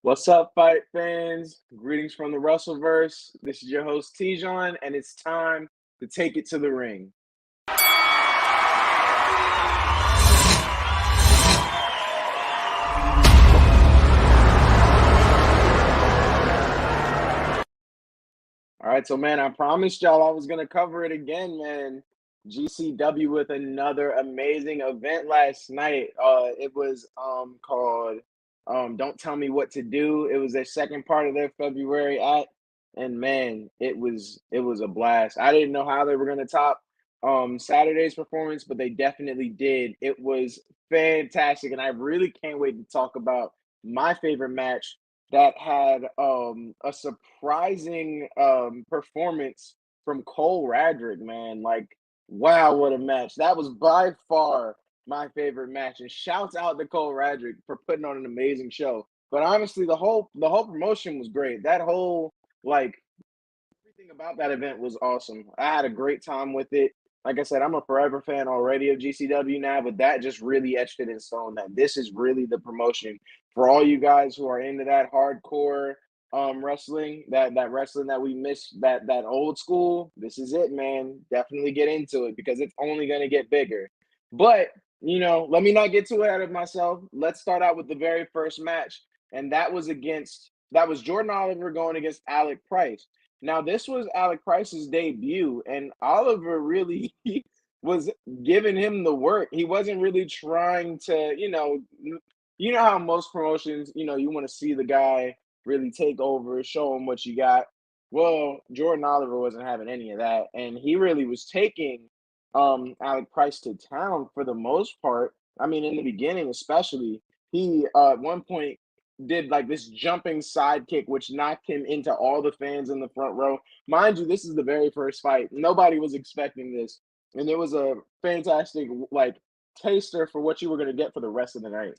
What's up, fight fans? Greetings from the Russellverse. This is your host, Tijon, and it's time to take it to the ring. All right, so man, I promised y'all I was gonna cover it again, man. GCW with another amazing event last night. It was called Don't Tell Me What to Do. It was their second part of their February act, and man, it was a blast. I didn't know how they were gonna top Saturday's performance, but they definitely did. It was fantastic, and I really can't wait to talk about my favorite match that had a surprising performance from Cole Radrick, man. Like, wow, what a match. That was by far my favorite match. And shouts out to Cole Radrick for putting on an amazing show. But honestly, the whole promotion was great. That whole like everything about that event was awesome. I had a great time with it. Like I said, I'm a forever fan already of GCW now, but that just really etched it in stone that this is really the promotion for all you guys who are into that hardcore wrestling, that wrestling that we miss, that old school. This is it, man. Definitely get into it because it's only gonna get bigger. But let me not get too ahead of myself. Let's start out with the very first match, and that was Jordan Oliver going against Alec Price. Now, this was Alec Price's debut, and Oliver really was giving him the work. He wasn't really trying to, you know how most promotions, you want to see the guy really take over, show him what you got. Well, Jordan Oliver wasn't having any of that, and he really was taking Alec Price to town for the most part. I mean, in the beginning, especially, he at one point did like this jumping sidekick, which knocked him into all the fans in the front row. Mind you, this is the very first fight. Nobody was expecting this. And it was a fantastic like taster for what you were going to get for the rest of the night.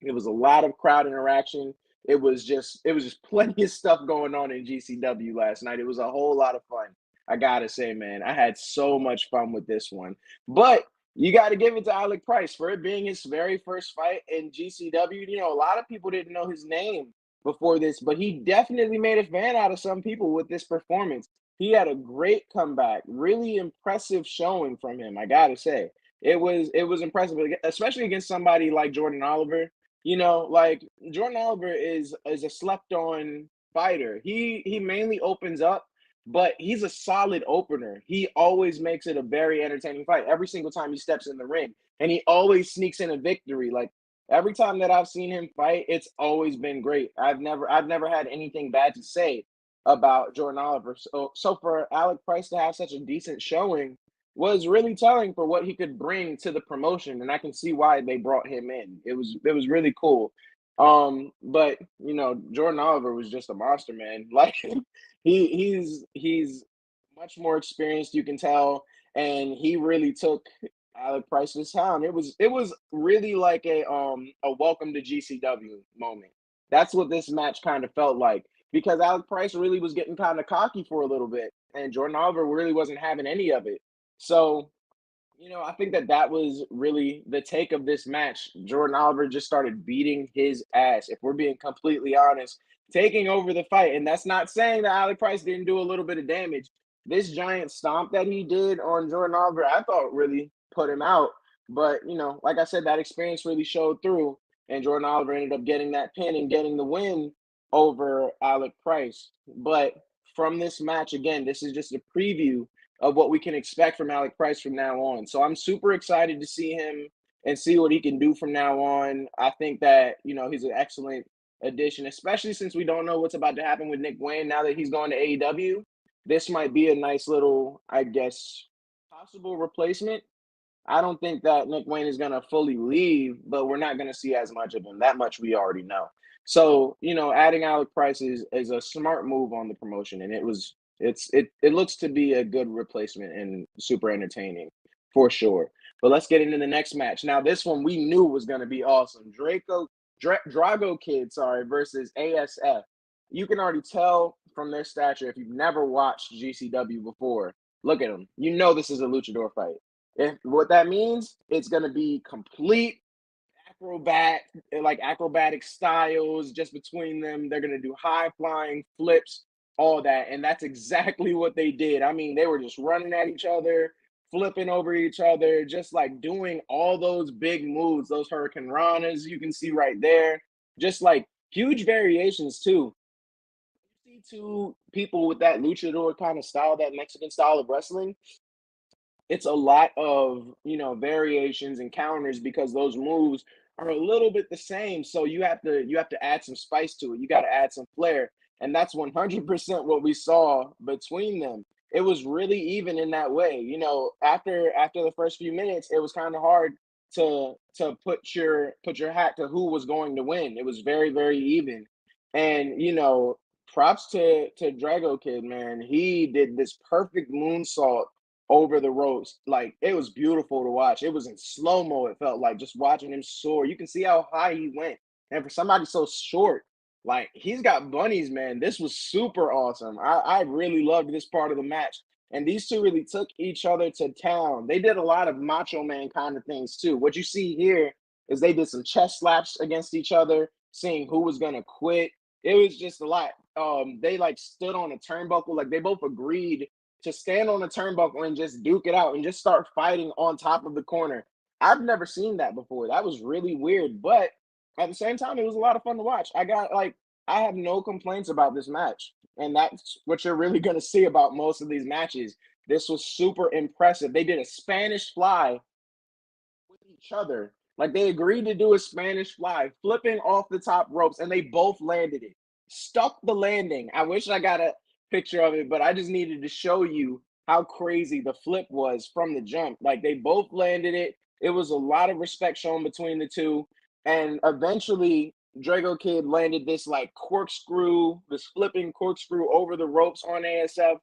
It was a lot of crowd interaction. It was just plenty of stuff going on in GCW last night. It was a whole lot of fun. I gotta say, man, I had so much fun with this one. But you got to give it to Alec Price for it being his very first fight in GCW. A lot of people didn't know his name before this, but he definitely made a fan out of some people with this performance. He had a great comeback, really impressive showing from him. I gotta say, it was impressive, especially against somebody like Jordan Oliver. Like Jordan Oliver is a slept on fighter. He mainly opens up, but he's a solid opener. He always makes it a very entertaining fight every single time he steps in the ring, and he always sneaks in a victory. Like every time that I've seen him fight, it's always been great. I've never had anything bad to say about Jordan Oliver. So for Alec Price to have such a decent showing was really telling for what he could bring to the promotion, and I can see why they brought him in. It was really cool. But Jordan Oliver was just a monster, man. Like he's much more experienced, you can tell, and he really took Alec Price's town. It was really like a welcome to GCW moment. That's what this match kind of felt like because Alec Price really was getting kind of cocky for a little bit, and Jordan Oliver really wasn't having any of it. So I think that was really the take of this match. Jordan Oliver just started beating his ass, if we're being completely honest, taking over the fight. And that's not saying that Alec Price didn't do a little bit of damage. This giant stomp that he did on Jordan Oliver, I thought really put him out. But, like I said, that experience really showed through. And Jordan Oliver ended up getting that pin and getting the win over Alec Price. But from this match, again, this is just a preview of what we can expect from Alec Price from now on. So I'm super excited to see him and see what he can do from now on. I think that, he's an excellent addition, especially since we don't know what's about to happen with Nick Wayne now that he's going to AEW. This might be a nice little, I guess, possible replacement. I don't think that Nick Wayne is going to fully leave, but we're not going to see as much of him. That much we already know. So, adding Alec Price is a smart move on the promotion, and it looks to be a good replacement and super entertaining for sure. But let's get into the next match. Now, this one we knew was going to be awesome. Drago Kid, versus ASF. You can already tell from their stature if you've never watched GCW before. Look at them. This is a luchador fight. If what that means, it's going to be complete acrobatic styles just between them. They're gonna do high flying flips, all that, and that's exactly what they did. I mean, they were just running at each other, flipping over each other, just like doing all those big moves, those Hurricane Ranas you can see right there, just like huge variations too. You see two people with that luchador kind of style, that Mexican style of wrestling, it's a lot of variations and counters because those moves are a little bit the same, so you have to add some spice to it. You got to add some flair, and that's 100% what we saw between them. It was really even in that way. After the first few minutes, it was kind of hard to put your hat to who was going to win. It was very, very even. And props to Drago Kid, man. He did this perfect moonsault over the ropes. Like, it was beautiful to watch. It was in slow mo. It felt like just watching him soar. You can see how high he went. And for somebody so short, like, he's got bunnies, man. This was super awesome. I really loved this part of the match. And these two really took each other to town. They did a lot of Macho Man kind of things too. What you see here is they did some chest slaps against each other, seeing who was gonna quit. It was just a lot. They like stood on a turnbuckle, like they both agreed to stand on a turnbuckle and just duke it out and just start fighting on top of the corner. I've never seen that before. That was really weird, but at the same time, it was a lot of fun to watch. I have no complaints about this match, and that's what you're really going to see about most of these matches. This was super impressive. They did a Spanish fly with each other. Like, they agreed to do a Spanish fly, flipping off the top ropes, and they both landed it. Stuck the landing. I wish I got a picture of it, but I just needed to show you how crazy the flip was from the jump. Like, they both landed it. It was a lot of respect shown between the two. And eventually, Drago Kid landed this like corkscrew, this flipping corkscrew over the ropes on ASF. That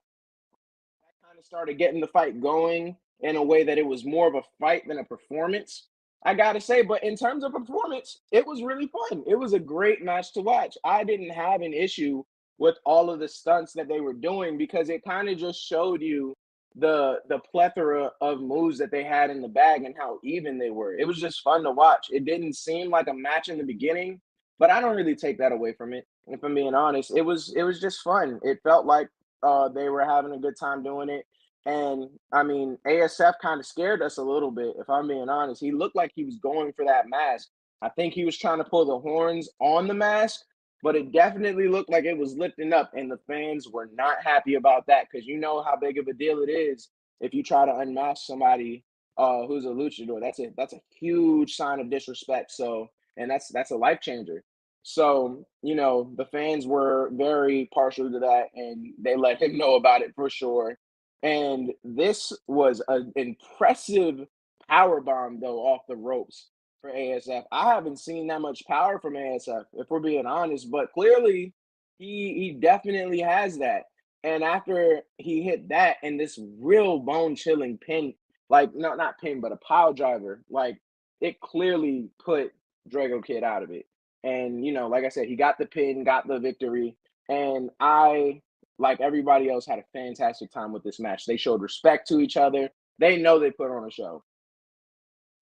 kind of started getting the fight going in a way that it was more of a fight than a performance, I gotta say. But in terms of performance, it was really fun. It was a great match to watch. I didn't have an issue with all of the stunts that they were doing because it kind of just showed you the plethora of moves that they had in the bag and how even they were. It was just fun to watch. It didn't seem like a match in the beginning, but I don't really take that away from it. If I'm being honest, it was just fun. It felt like they were having a good time doing it. And I mean, ASF kind of scared us a little bit, if I'm being honest. He looked like he was going for that mask. I think he was trying to pull the horns on the mask, but it definitely looked like it was lifting up, and the fans were not happy about that because you know how big of a deal it is if you try to unmask somebody who's a luchador. That's a huge sign of disrespect. So, and that's a life changer. So, the fans were very partial to that, and they let him know about it for sure. And this was an impressive power bomb, though, off the ropes for ASF. I haven't seen that much power from ASF, if we're being honest, but clearly he definitely has that. And after he hit that and this real bone chilling pin, like, no, not pin, but a pile driver, like, it clearly put Drago Kid out of it. And like I said, he got the pin, got the victory, and I, like everybody else, had a fantastic time with this match. They showed respect to each other. They know they put on a show.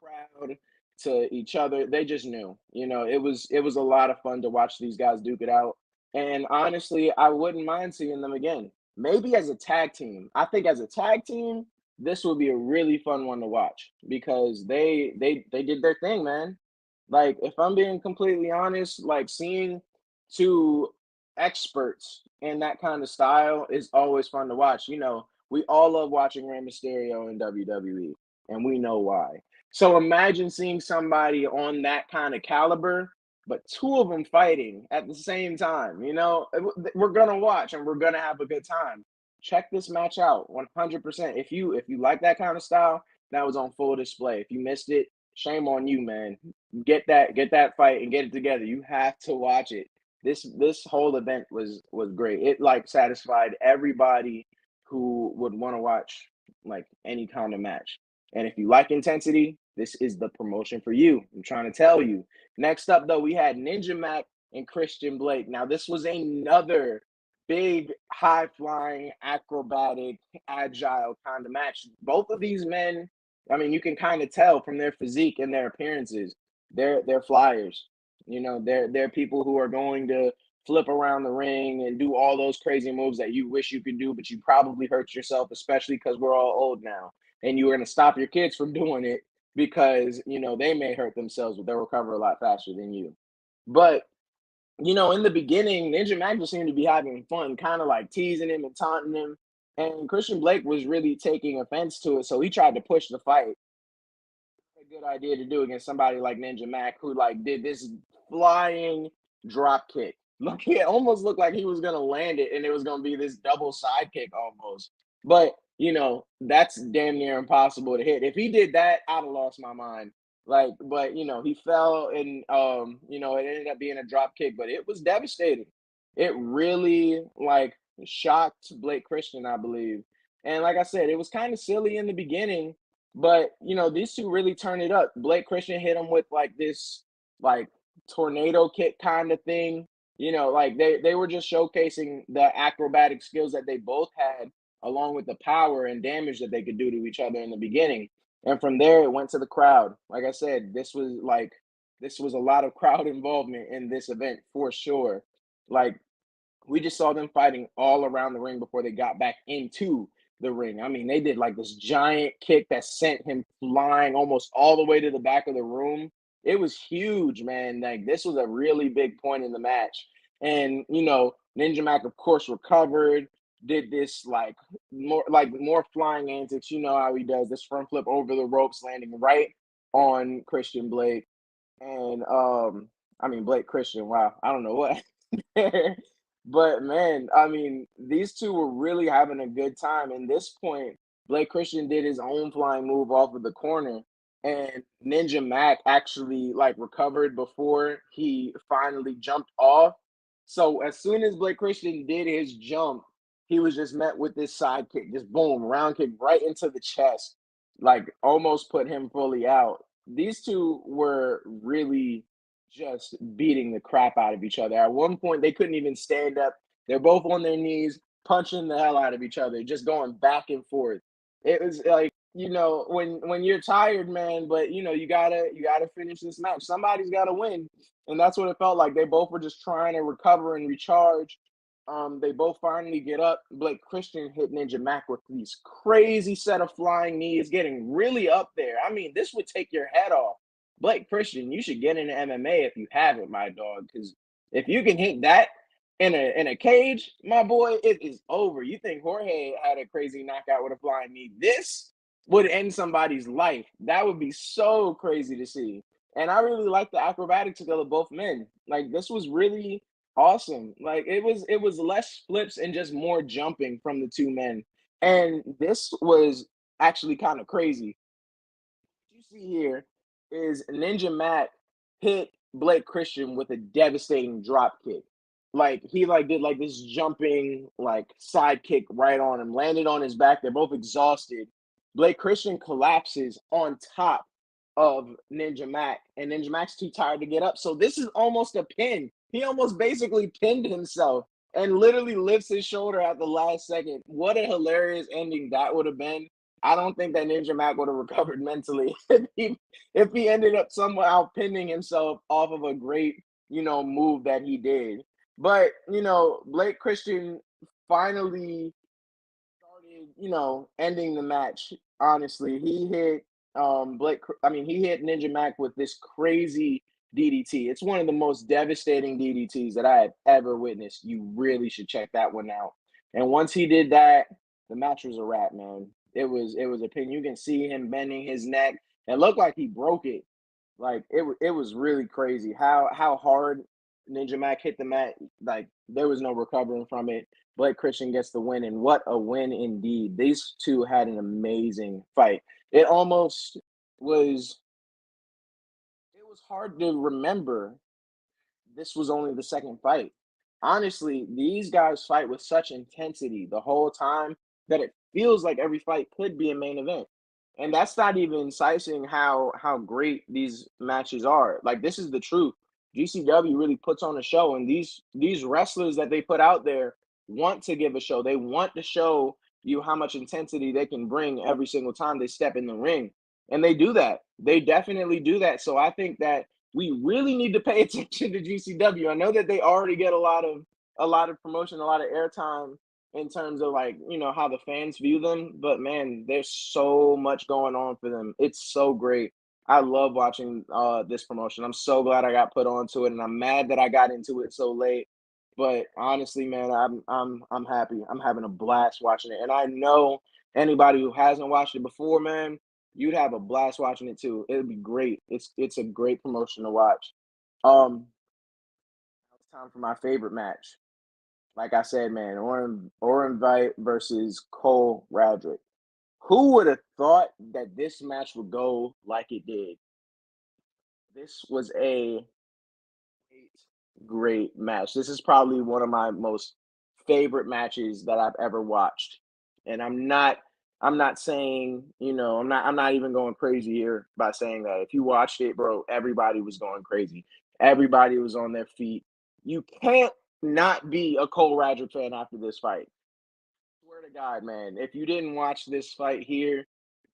Proud to each other. They just knew. It was a lot of fun to watch these guys duke it out. And honestly, I wouldn't mind seeing them again. Maybe as a tag team. I think as a tag team, this would be a really fun one to watch because they did their thing, man. Like, if I'm being completely honest, like, seeing two experts in that kind of style is always fun to watch. We all love watching Rey Mysterio in WWE, and we know why. So imagine seeing somebody on that kind of caliber, but two of them fighting at the same time. We're gonna watch and we're gonna have a good time. Check this match out, 100%. If you like that kind of style, that was on full display. If you missed it, shame on you, man. Get that fight and get it together. You have to watch it. This whole event was great. It like satisfied everybody who would want to watch like any kind of match. And if you like intensity, this is the promotion for you. I'm trying to tell you. Next up, though, we had Ninja Mack and Christian Blake. Now, this was another big, high flying, acrobatic, agile kind of match. Both of these men, I mean, you can kind of tell from their physique and their appearances. they're flyers. You know, they're people who are going to flip around the ring and do all those crazy moves that you wish you could do, but you probably hurt yourself, especially because we're all old now. And you are going to stop your kids from doing it because, you know, they may hurt themselves, but they'll recover a lot faster than you. But, you know, in the beginning, Ninja Mack just seemed to be having fun, kind of like teasing him and taunting him. And Christian Blake was really taking offense to it. So he tried to push the fight. A good idea to do against somebody like Ninja Mack, who like did this flying drop kick. Look, it almost looked like he was gonna land it, and it was gonna be this double side kick almost. But you know, that's damn near impossible to hit. If he did that, I'd have lost my mind. Like, but you know, he fell, and you know, it ended up being a drop kick, but it was devastating. It really like shocked Blake Christian, I believe. And like I said, it was kind of silly in the beginning, but you know, these two really turned it up. Blake Christian hit him with like this like tornado kick kind of thing. You know, like they were just showcasing the acrobatic skills that they both had, along with the power and damage that they could do to each other in the beginning. And from there, it went to the crowd. Like I said, this was a lot of crowd involvement in this event for sure. Like we just saw them fighting all around the ring before they got back into the ring. I mean, they did like this giant kick that sent him flying almost all the way to the back of the room. It was huge, man. Like this was a really big point in the match. And you know, Ninja Mack, of course, recovered, did this like more flying antics. You know how he does this front flip over the ropes, landing right on Christian Blake. And I mean Blake Christian, wow, I don't know what. But man, I mean, these two were really having a good time. And this point, Blake Christian did his own flying move off of the corner, and Ninja Mack actually like recovered before he finally jumped off. So as soon as Blake Christian did his jump, he was just met with this side kick, just boom, round kick right into the chest, like almost put him fully out. These two were really just beating the crap out of each other. At one point, they couldn't even stand up. They're both on their knees, punching the hell out of each other, just going back and forth. It was like, you know, when you're tired, man, but you know, you gotta finish this match. Somebody's gotta win. And that's what it felt like. They both were just trying to recover and recharge. They both finally get up. Blake Christian hit Ninja Mack with these crazy set of flying knees, getting really up there. I mean, this would take your head off. Blake Christian, you should get into MMA if you haven't, my dog. Because if you can hit that in a cage, my boy, it is over. You think Jorge had a crazy knockout with a flying knee? This would end somebody's life. That would be so crazy to see. And I really like the acrobatics of both men. Like this was really awesome. Like it was less flips and just more jumping from the two men. And this was actually kind of crazy. What you see here is Ninja Matt hit Blake Christian with a devastating drop kick. Like he like did like this jumping like side kick right on him, landed on his back. They're both exhausted. Blake Christian collapses on top of Ninja Mac, and Ninja Mac's too tired to get up. So this is almost a pin. He almost basically pinned himself and literally lifts his shoulder at the last second. What a hilarious ending that would have been. I don't think that Ninja Mac would have recovered mentally if he ended up somehow pinning himself off of a great, you know, move that he did. But, you know, Blake Christian finally started, you know, ending the match. Honestly, he hit he hit Ninja Mac with this crazy DDT. It's one of the most devastating DDTs that I have ever witnessed. You really should check that one out. And once he did that, the match was a wrap, man. It was a pin. You can see him bending his neck. It looked like he broke it. Like it was really crazy how hard Ninja Mac hit the mat. Like there was no recovering from it. Blake Christian gets the win, and what a win indeed. These two had an amazing fight. It almost was it was hard to remember this was only the second fight. Honestly, these guys fight with such intensity the whole time that it feels like every fight could be a main event. And that's not even sizing how great these matches are. Like this is the truth. GCW really puts on a show, and these wrestlers that they put out there want to give a show. They want to show you how much intensity they can bring every single time they step in the ring. And they do that. They definitely do that. So I think that we really need to pay attention to GCW. I know that they already get a lot of promotion, a lot of airtime in terms of like, you know, how the fans view them, but man, there's so much going on for them. It's so great. I love watching this promotion. I'm so glad I got put onto it, and I'm mad that I got into it so late. But honestly, man, I'm happy. I'm having a blast watching it. And I know anybody who hasn't watched it before, man, you'd have a blast watching it too. It'd be great. It's a great promotion to watch. Now it's time for my favorite match. Like I said, man, Orin Veidt versus Cole Radrick. Who would have thought that this match would go like it did? This was a great match. This is probably one of my most favorite matches that I've ever watched. And I'm not saying, you know, I'm not even going crazy here by saying that. If you watched it, bro, everybody was going crazy. Everybody was on their feet. You can't not be a Cole Radrick fan after this fight. Swear to God, man. If you didn't watch this fight here,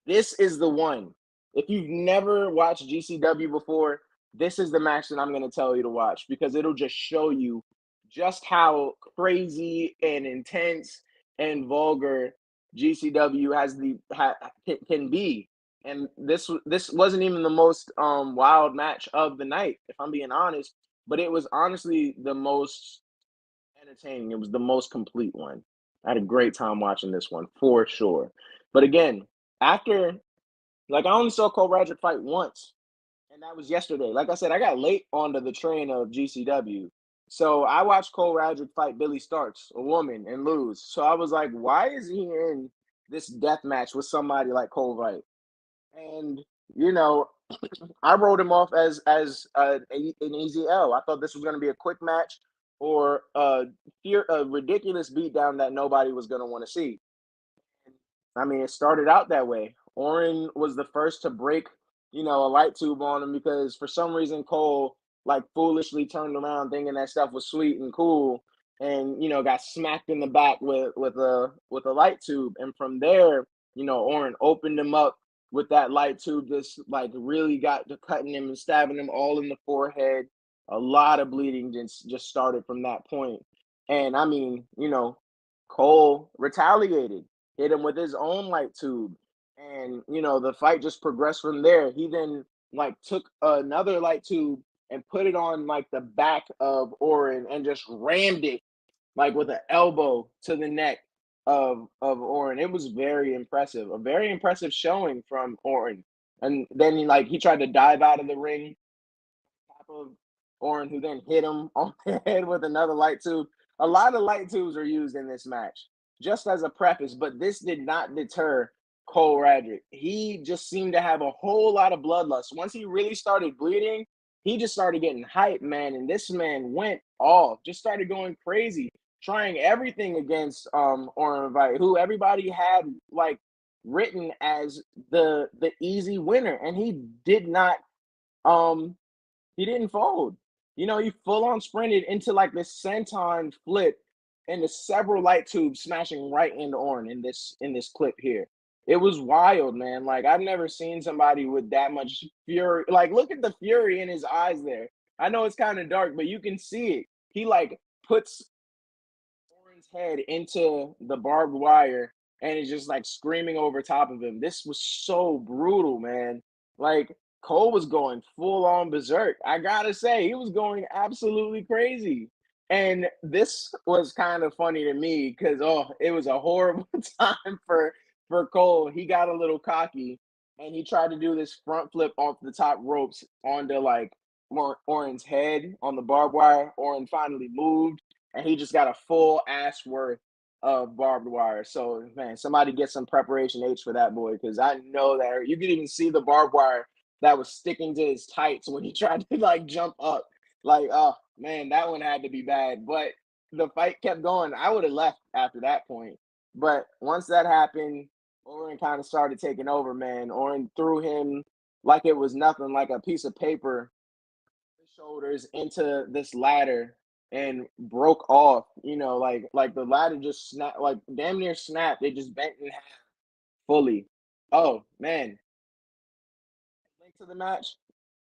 this is the one. If you've never watched GCW before, this is the match that I'm going to tell you to watch because it'll just show you just how crazy and intense and vulgar GCW can be. And this wasn't even the most wild match of the night, if I'm being honest, but it was honestly the most entertaining. It was the most complete one. I had a great time watching this one for sure. But again, after like I only saw Cole Radrick fight once, and that was yesterday. Like I said, I got late onto the train of GCW. So I watched Cole Radrick fight Billy Starks, a woman, and lose. So I was like, why is he in this death match with somebody like Cole Veidt? And you know, I wrote him off an easy L. I thought this was going to be a quick match or a ridiculous beatdown that nobody was going to want to see. I mean, it started out that way. Orin was the first to break, you know, a light tube on him because for some reason Cole like foolishly turned around thinking that stuff was sweet and cool, and you know got smacked in the back with a light tube, and from there, you know, Orin opened him up with that light tube. This like really got to cutting him and stabbing him all in the forehead. A lot of bleeding just started from that point, and I mean, you know, Cole retaliated, hit him with his own light tube. And you know, the fight just progressed from there. He then like took another light tube and put it on like the back of Orin and just rammed it like with an elbow to the neck of Orin. It was very impressive. A very impressive showing from Orin. And then he tried to dive out of the ring top of Orin, who then hit him on the head with another light tube. A lot of light tubes are used in this match, just as a preface, but this did not deter Cole Radrick. He just seemed to have a whole lot of bloodlust. Once he really started bleeding, he just started getting hype, man. And this man went off, just started going crazy, trying everything against Orin Veidt, who everybody had like written as the easy winner, and um he didn't fold. You know, he full on sprinted into like this senton flip into several light tubes smashing right into Orin in this clip here. It was wild, man. Like I've never seen somebody with that much fury. Like look at the fury in his eyes there. I know it's kind of dark, but you can see it. He like puts Orin's head into the barbed wire and is just like screaming over top of him. This was so brutal, man. Like Cole was going full on berserk. I gotta say, he was going absolutely crazy. And this was kind of funny to me because it was a horrible time for Cole. He got a little cocky and he tried to do this front flip off the top ropes onto like Orin's head on the barbed wire. Orin finally moved and he just got a full ass worth of barbed wire. So man, somebody get some preparation H for that boy because I know that you could even see the barbed wire that was sticking to his tights when he tried to like jump up. Like, oh man, that one had to be bad. But the fight kept going. I would have left after that point. But once that happened, Orin kind of started taking over, man. Orin threw him like it was nothing, like a piece of paper, his shoulders into this ladder and broke off. You know, like the ladder just snapped, like damn near snapped. It just bent in half fully. Oh man, link to the match.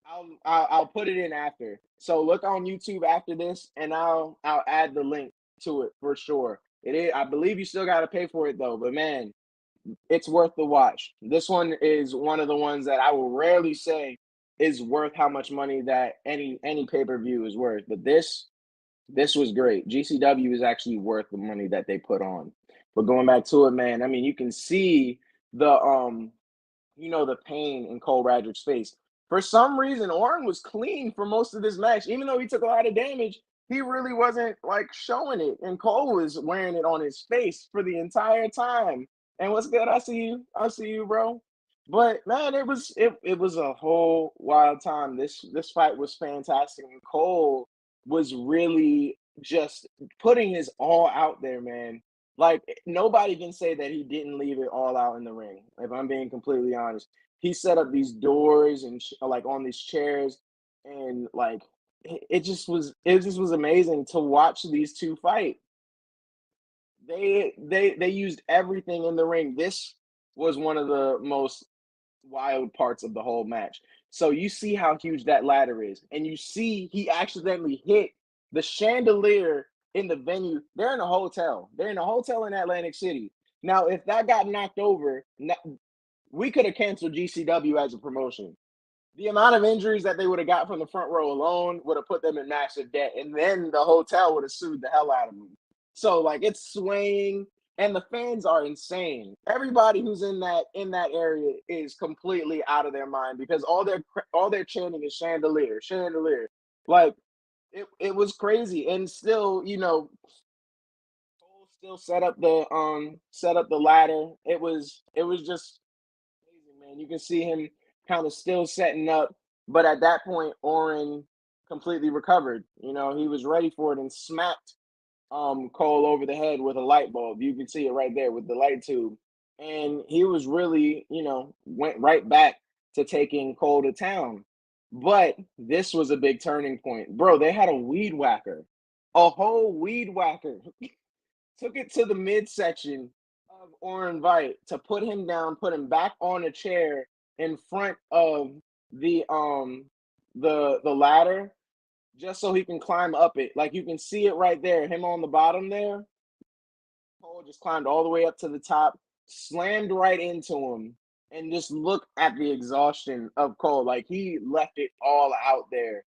I'll put it in after. So look on YouTube after this, and I'll add the link to it for sure. It is. I believe you still got to pay for it though, but man, it's worth the watch. This one is one of the ones that I will rarely say is worth how much money that any pay per view is worth. But this was great. GCW is actually worth the money that they put on. But going back to it, man, I mean, you can see the the pain in Cole Radrick's face. For some reason, Orin was clean for most of this match, even though he took a lot of damage. He really wasn't like showing it, and Cole was wearing it on his face for the entire time. And what's good? I see you, bro. But man, it was a whole wild time. This fight was fantastic, and Cole was really just putting his all out there, man. Like nobody can say that he didn't leave it all out in the ring. If I'm being completely honest, he set up these doors and like on these chairs, and like it just was amazing to watch these two fight. They used everything in the ring. This was one of the most wild parts of the whole match. So you see how huge that ladder is, and you see he accidentally hit the chandelier in the venue. They're in a hotel. They're in a hotel in Atlantic City. Now, if that got knocked over, we could have canceled GCW as a promotion. The amount of injuries that they would have got from the front row alone would have put them in massive debt, and then the hotel would have sued the hell out of them. So like it's swaying, and the fans are insane. Everybody who's in that area is completely out of their mind because all they're chanting is chandelier, chandelier. Like it was crazy, and still, Cole still set up the ladder. It was just amazing, man. You can see him kind of still setting up, but at that point, Orin completely recovered. He was ready for it and smacked Cole over the head with a light bulb. You can see it right there with the light tube. And he was really, went right back to taking Cole to town. But this was a big turning point. Bro, they had a weed whacker. A whole weed whacker. Took it to the midsection of Orin Veidt to put him down, put him back on a chair in front of the ladder just so he can climb up it. Like you can see it right there, him on the bottom there. Cole just climbed all the way up to the top, slammed right into him, and just look at the exhaustion of Cole. Like he left it all out there.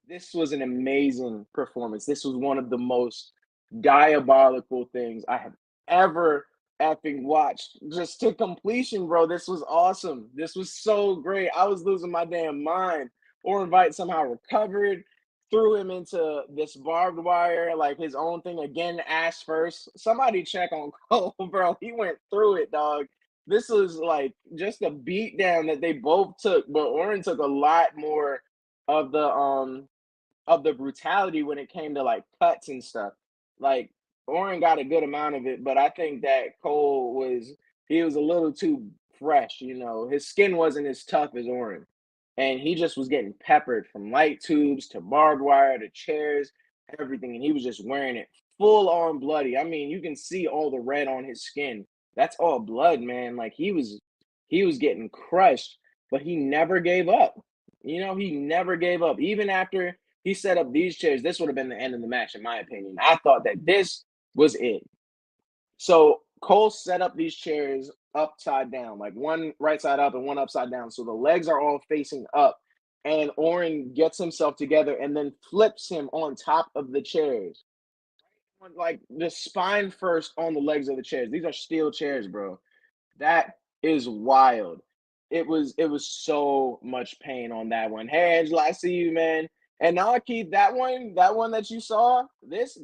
This was an amazing performance. This was one of the most diabolical things I have ever effing watched. Just to completion, bro. This was awesome. This was so great. I was losing my damn mind. Orin Veidt somehow recovered, threw him into this barbed wire, like his own thing again, ass first. Somebody check on Cole, bro. He went through it, dog. This was like just a beat down that they both took, but Orin took a lot more of the brutality when it came to like cuts and stuff. Like Orin got a good amount of it, but I think that Cole he was a little too fresh, His skin wasn't as tough as Orin. And he just was getting peppered from light tubes to barbed wire to chairs, everything. And he was just wearing it full on bloody. I mean, you can see all the red on his skin. That's all blood, man. Like he was getting crushed, but he never gave up. He never gave up. Even after he set up these chairs, this would have been the end of the match, in my opinion. I thought that this was it. So Cole set up these chairs upside down, like one right side up and one upside down. So the legs are all facing up. And Orin gets himself together and then flips him on top of the chairs. Like the spine first on the legs of the chairs. These are steel chairs, bro. That is wild. It was so much pain on that one. Hey Angela, I see you, man. And anarchy, that one that you saw, this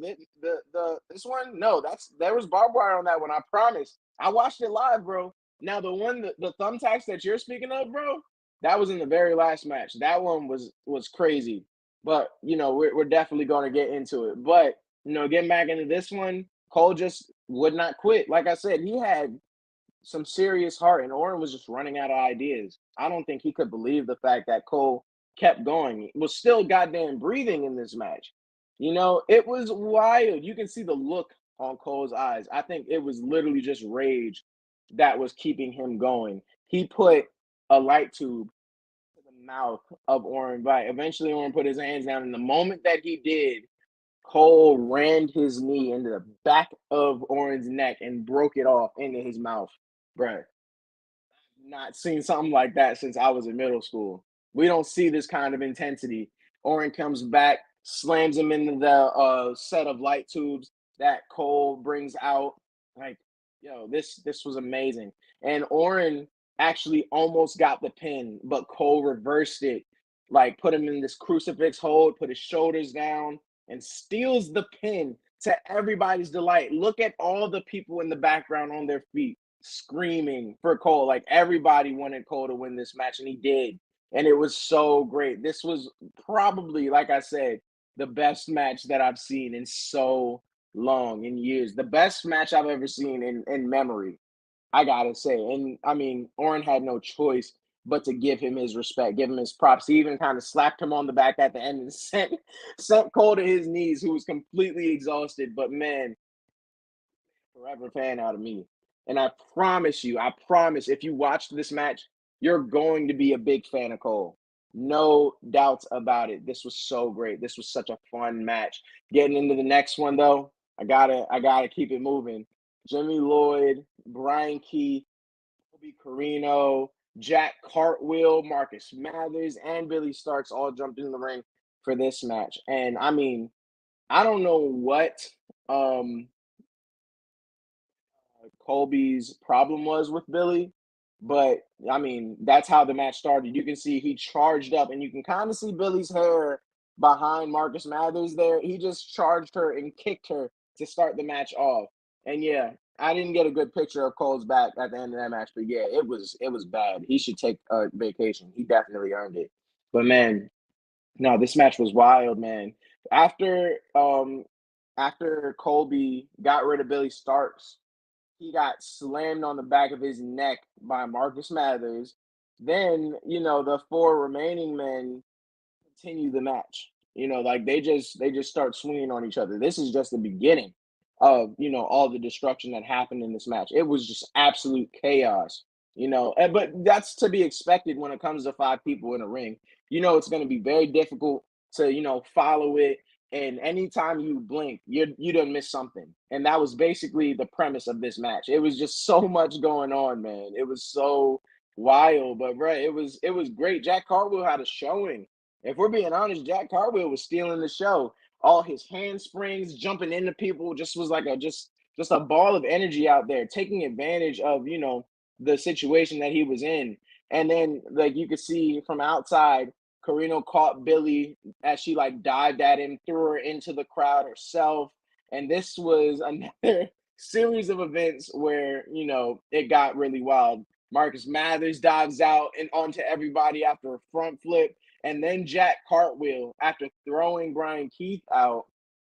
one, no, there was barbed wire on that one. I promise. I watched it live, bro. Now the thumbtacks that you're speaking of, bro, that was in the very last match. That one was crazy. But we're definitely gonna get into it. But getting back into this one, Cole just would not quit. Like I said, he had some serious heart, and Orin was just running out of ideas. I don't think he could believe the fact that Cole kept going. He was still goddamn breathing in this match. It was wild. You can see the look on Cole's eyes. I think it was literally just rage that was keeping him going. He put a light tube to the mouth of Orin Veidt. Eventually, Orin put his hands down, and the moment that he did, Cole rammed his knee into the back of Orin's neck and broke it off into his mouth. Bruh, not seen something like that since I was in middle school. We don't see this kind of intensity. Orin comes back, slams him into the set of light tubes that Cole brings out. Like, yo, this was amazing. And Orin actually almost got the pin, but Cole reversed it. Like, put him in this crucifix hold, put his shoulders down, and steals the pin to everybody's delight. Look at all the people in the background on their feet screaming for Cole. Like, everybody wanted Cole to win this match, and he did. And it was so great. This was probably, like I said, the best match that I've seen in so long, in years. The best match I've ever seen in memory, I gotta say. And I mean, Orin had no choice but to give him his respect, give him his props. He even kind of slapped him on the back at the end and sent Cole to his knees, who was completely exhausted. But man, forever fan out of me. And I promise you, if you watched this match, you're going to be a big fan of Cole. No doubts about it. This was so great. This was such a fun match. Getting into the next one though, I gotta keep it moving. Jimmy Lloyd, Brian Keith, Kobe Carino, Jack Cartwheel, Marcus Mathers, and Billy Starks all jumped in the ring for this match. And I mean, I don't know what um Colby's problem was with Billy, but I mean, that's how the match started. You can see he charged up, and you can kind of see Billy's hair behind Marcus Mathers there. He just charged her and kicked her to start the match off. And yeah, I didn't get a good picture of Cole's back at the end of that match, but yeah, it was bad. He should take a vacation. He definitely earned it. But man, no, this match was wild, man. After Colby got rid of Billy Starks, he got slammed on the back of his neck by Marcus Mathers. Then, the four remaining men continue the match. Like they just start swinging on each other. This is just the beginning of, all the destruction that happened in this match. It was just absolute chaos, but that's to be expected when it comes to five people in a ring. It's going to be very difficult to, follow it. And anytime you blink, you done miss something. And that was basically the premise of this match. It was just so much going on, man. It was so wild, but bro, it was great. Jack Cartwheel had a showing. If we're being honest, Jack Cartwheel was stealing the show. All his handsprings, jumping into people, just was like just a ball of energy out there, taking advantage of the situation that he was in. And then, like, you could see from outside, Carino caught Billy as she like dived at him, threw her into the crowd herself. And this was another series of events where, it got really wild. Marcus Mathers dives out and onto everybody after a front flip. And then Jack Cartwheel, after throwing Brian Keith out,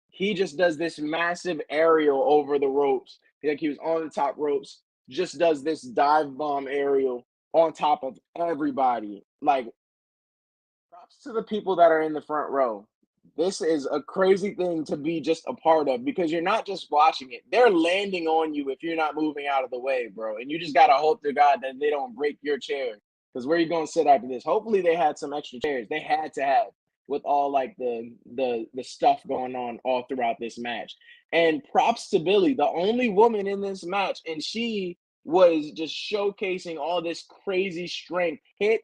he just does this massive aerial over the ropes. Like he was on the top ropes, just does this dive bomb aerial on top of everybody. Like, props to the people that are in the front row. This is a crazy thing to be just a part of, because you're not just watching it. They're landing on you if you're not moving out of the way, bro. And you just got to hope to God that they don't break your chair. Because where are you going to sit after this? Hopefully they had some extra chairs. They had to have, with all like the stuff going on all throughout this match. And props to Billy, the only woman in this match, and she was just showcasing all this crazy strength. Hit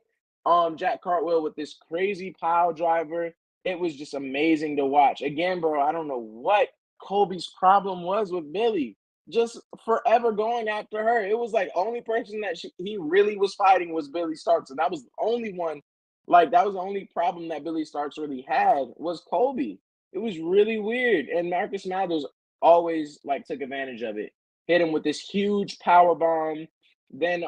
Jack Cartwheel with this crazy pile driver. It was just amazing to watch. Again, bro, I don't know what Colby's problem was with Billy. Just forever going after her. It was like only person that he really was fighting was Billy Starks, and that was the only one. Like, that was the only problem that Billy Starks really had was Colby. It was really weird, and Marcus Mathers always like took advantage of it. Hit him with this huge power bomb. Then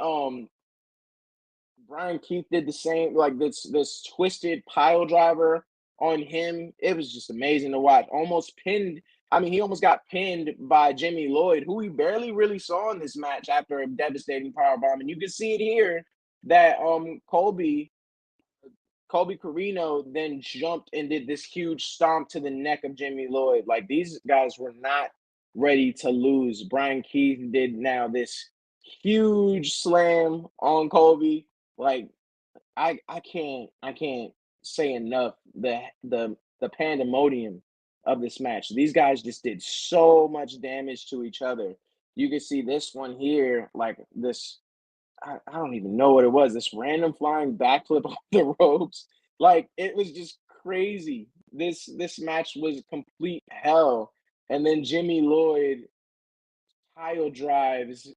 Brian Keith did the same, like this twisted pile driver on him. It was just amazing to watch. Almost pinned. I mean, he almost got pinned by Jimmy Lloyd, who we barely really saw in this match after a devastating power bomb. And you can see it here that Colby Carino then jumped and did this huge stomp to the neck of Jimmy Lloyd. Like, these guys were not ready to lose. Brian Keith did now this huge slam on Colby. Like, I can't say enough the pandemonium of this match. These guys just did so much damage to each other. You can see this one here, like this. I don't even know what it was. This random flying backflip off the ropes. Like it was just crazy. This match was complete hell. And then Jimmy Lloyd tile drives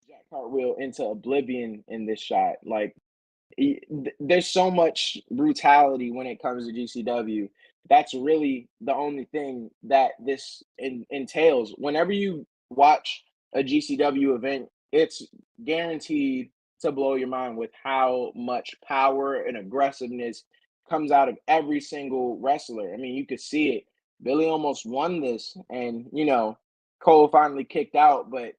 Jack Cartwheel into oblivion in this shot. Like there's so much brutality when it comes to GCW. That's really the only thing that this entails. Whenever you watch a GCW event, it's guaranteed to blow your mind with how much power and aggressiveness comes out of every single wrestler. I mean, you could see it. Billy almost won this, and Cole finally kicked out. But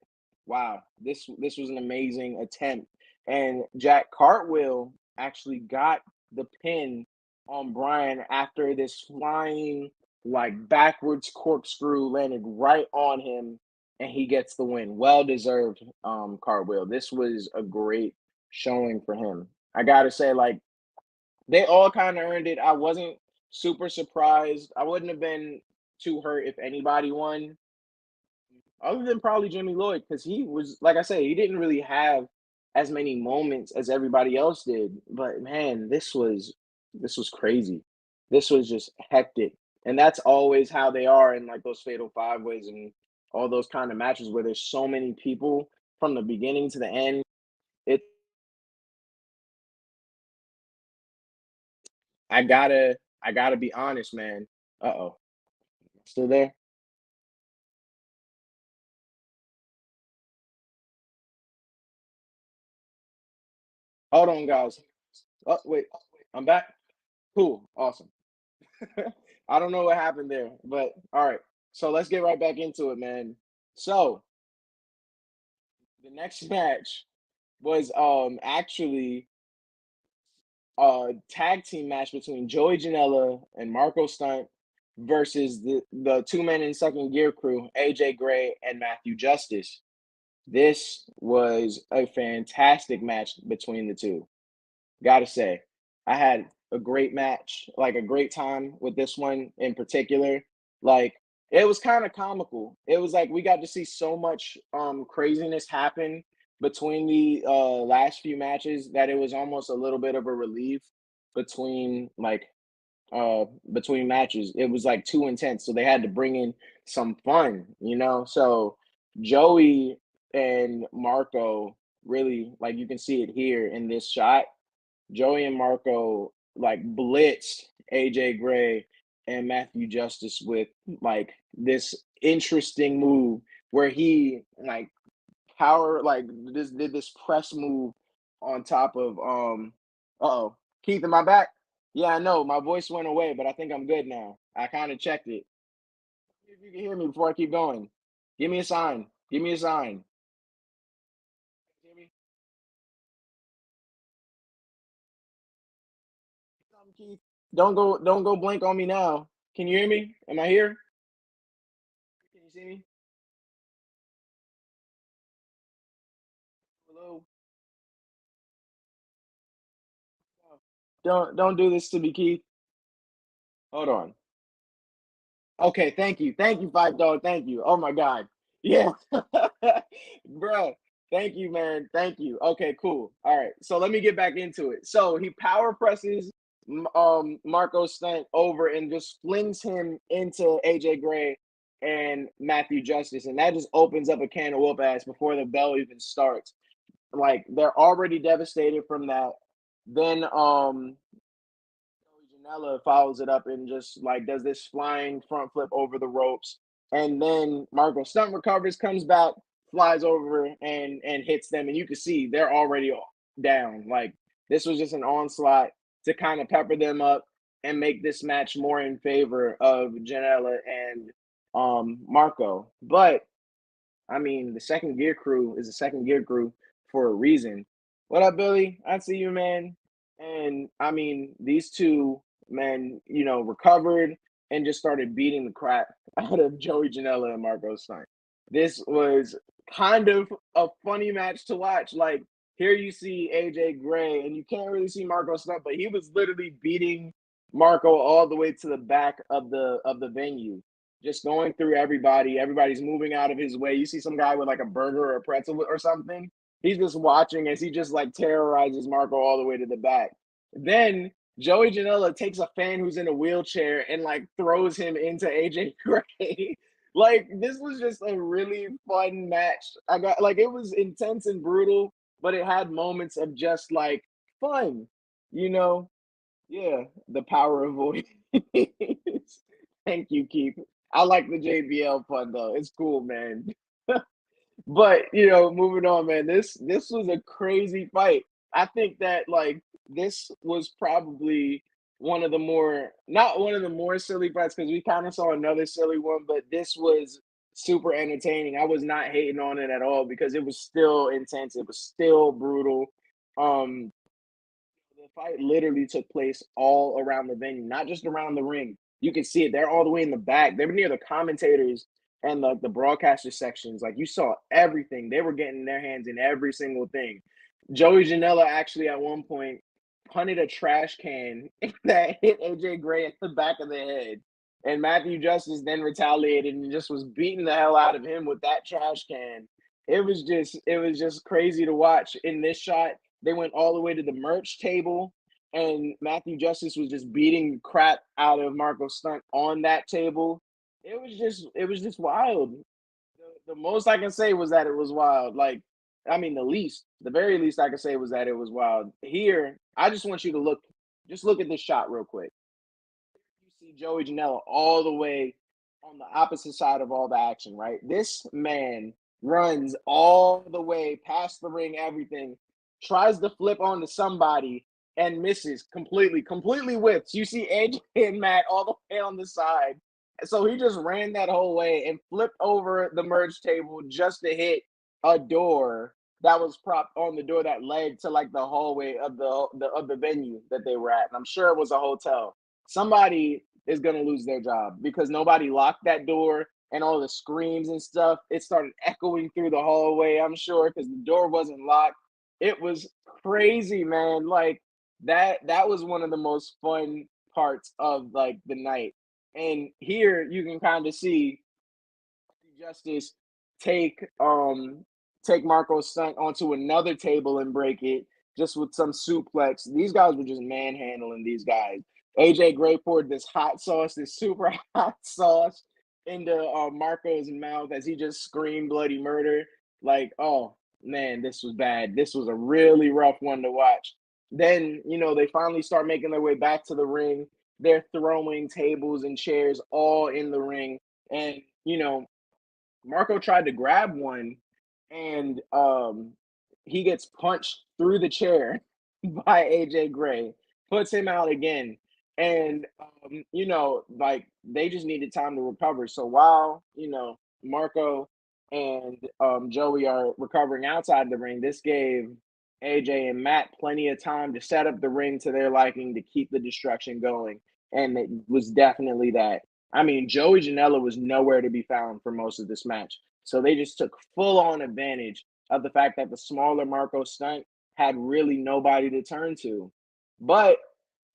wow, this was an amazing attempt, and Jack Cartwheel actually got the pin on Brian after this flying like backwards corkscrew landed right on him, and he gets the win. Well deserved, Cartwheel. This was a great showing for him. I gotta say, like they all kind of earned it. I wasn't super surprised. I wouldn't have been too hurt if anybody won, other than probably Jimmy Lloyd, because he was, like I said, he didn't really have as many moments as everybody else did. But man, this was crazy. This was just hectic, and that's always how they are in like those fatal five ways and all those kind of matches where there's so many people from the beginning to the end. It, I gotta be honest, man. Uh-oh, still there? Hold on, guys. Oh wait, I'm back. Cool, awesome. I don't know what happened there, but all right. So let's get right back into it, man. So the next match was actually a tag team match between Joey Janela and Marco Stunt versus the two men in second gear crew, AJ Gray and Matthew Justice. This was a fantastic match between the two. Gotta say, I had a great match, like a great time with this one in particular. Like it was kind of comical. It was like we got to see so much craziness happen between the last few matches that it was almost a little bit of a relief between between matches. It was like too intense, so they had to bring in some fun. So Joey and Marco really, like you can see it here in this shot. Joey and Marco like blitzed AJ Gray and Matthew Justice with like this interesting move where he like power like this did this press move on top of uh-oh. Keith, am I back? Yeah, I know. My voice went away, but I think I'm good now. I kind of checked it. If you can hear me before I keep going, give me a sign. Give me a sign. Hear me? Keith. Don't go blank on me now. Can you hear me? Am I here? Can you see me? Hello? Don't do this to me, Keith. Hold on. Okay, thank you. Thank you, Five Dog. Thank you. Oh my God. Yeah. Bro, thank you, man. Thank you. Okay, cool. All right. So let me get back into it. So he power presses Marco Stunt over and just flings him into AJ Gray and Matthew Justice. And that just opens up a can of whoop ass before the bell even starts. Like they're already devastated from that. Then Janela follows it up and just like does this flying front flip over the ropes. And then Marco Stunt recovers, comes back, flies over and hits them. And you can see they're already down. Like this was just an onslaught to kind of pepper them up and make this match more in favor of Janela and Marco. But I mean, the second gear crew is a second gear crew for a reason. What up, Billy? I see you, man. And I mean, these two men, recovered and just started beating the crap out of Joey Janela and Marco Stein. This was kind of a funny match to watch. Like, here you see AJ Gray, and you can't really see Marco Stunt, but he was literally beating Marco all the way to the back of the venue, just going through everybody. Everybody's moving out of his way. You see some guy with like a burger or a pretzel or something. He's just watching as he just like terrorizes Marco all the way to the back. Then Joey Janela takes a fan who's in a wheelchair and like throws him into AJ Gray. Like this was just a really fun match. I got like it was intense and brutal, but it had moments of just like fun, you know. Yeah, the power of voice. Thank you, Keith. I like the JBL fun though. It's cool, man. But moving on, man. This was a crazy fight. I think that like this was probably one of the more not one of the more silly fights because we kind of saw another silly one, but this was super entertaining. I was not hating on it at all because it was still intense. It was still brutal. Um, the fight literally took place all around the venue, not just around the ring. You can see it. They're all the way in the back. They were near the commentators and the broadcaster sections. Like you saw everything. They were getting their hands in every single thing. Joey Janela actually at one point punted a trash can that hit AJ Gray in the back of the head. And Matthew Justice then retaliated and just was beating the hell out of him with that trash can. It was just crazy to watch. In this shot, they went all the way to the merch table, and Matthew Justice was just beating crap out of Marco Stunt on that table. It was just wild. The most I can say was that it was wild. Like, I mean, the very least I can say was that it was wild. Here, I just want you to just look at this shot real quick. You see Joey Janela all the way on the opposite side of all the action, right? This man runs all the way past the ring, everything, tries to flip onto somebody and misses completely whips. You see AJ and Matt all the way on the side. So he just ran that whole way and flipped over the merge table just to hit a door that was propped on the door that led to like the hallway of the venue that they were at. And I'm sure it was a hotel. Somebody is going to lose their job because nobody locked that door, and all the screams and stuff, it started echoing through the hallway, I'm sure, because the door wasn't locked. It was crazy, man. Like that was one of the most fun parts of like the night. And here you can kind of see Justice take take Marco's Stunt onto another table and break it just with some suplex. These guys were just manhandling these guys. AJ Gray poured this hot sauce, this super hot sauce into Marco's mouth as he just screamed bloody murder. Like, oh man, this was bad. This was a really rough one to watch. Then, they finally start making their way back to the ring. They're throwing tables and chairs all in the ring. And, Marco tried to grab one, and he gets punched through the chair by AJ Gray, puts him out again. And like they just needed time to recover. So while Marco and Joey are recovering outside the ring, this gave AJ and Matt plenty of time to set up the ring to their liking to keep the destruction going. And it was definitely that. I mean, Joey Janela was nowhere to be found for most of this match. So they just took full on advantage of the fact that the smaller Marco Stunt had really nobody to turn to. But,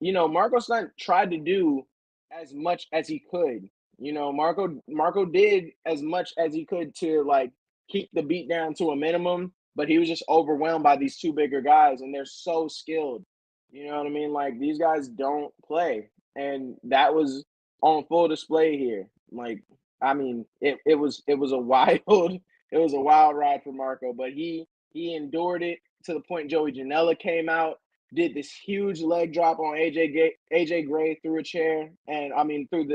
Marco Stunt tried to do as much as he could. Marco did as much as he could to like keep the beat down to a minimum, but he was just overwhelmed by these two bigger guys, and they're so skilled. You know what I mean? Like these guys don't play. And that was on full display here. Like, I mean, it was a wild it was a wild ride for Marco, but he endured it to the point Joey Janela came out, did this huge leg drop on AJ Gray through a chair, and I mean through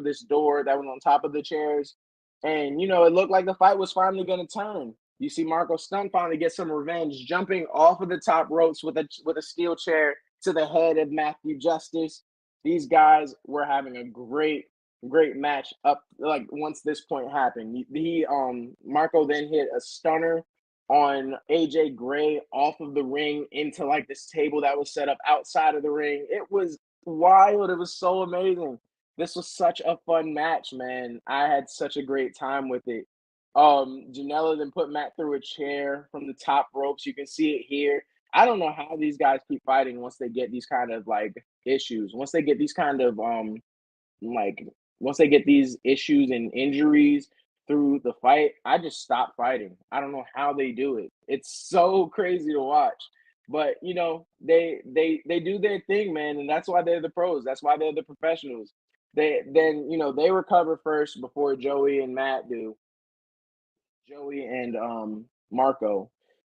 this door that was on top of the chairs. And it looked like the fight was finally gonna turn. You see Marco Stunt finally get some revenge, jumping off of the top ropes with a steel chair to the head of Matthew Justice. These guys were having a great match up like once this point happened. He Marco then hit a stunner on AJ Gray off of the ring into like this table that was set up outside of the ring. It was wild. It was so amazing. This was such a fun match, man. I had such a great time with it. Janela then put Matt through a chair from the top ropes. You can see it here. I don't know how these guys keep fighting once they get these kind of like issues. Once they get these kind of like once they get these issues and injuries through the fight, I just stop fighting. I don't know how they do it. It's so crazy to watch. But you know, they do their thing, man, and that's why they're the pros. That's why they're the professionals. They then, you know, they recover first before Joey and Matt do. Joey and Marco.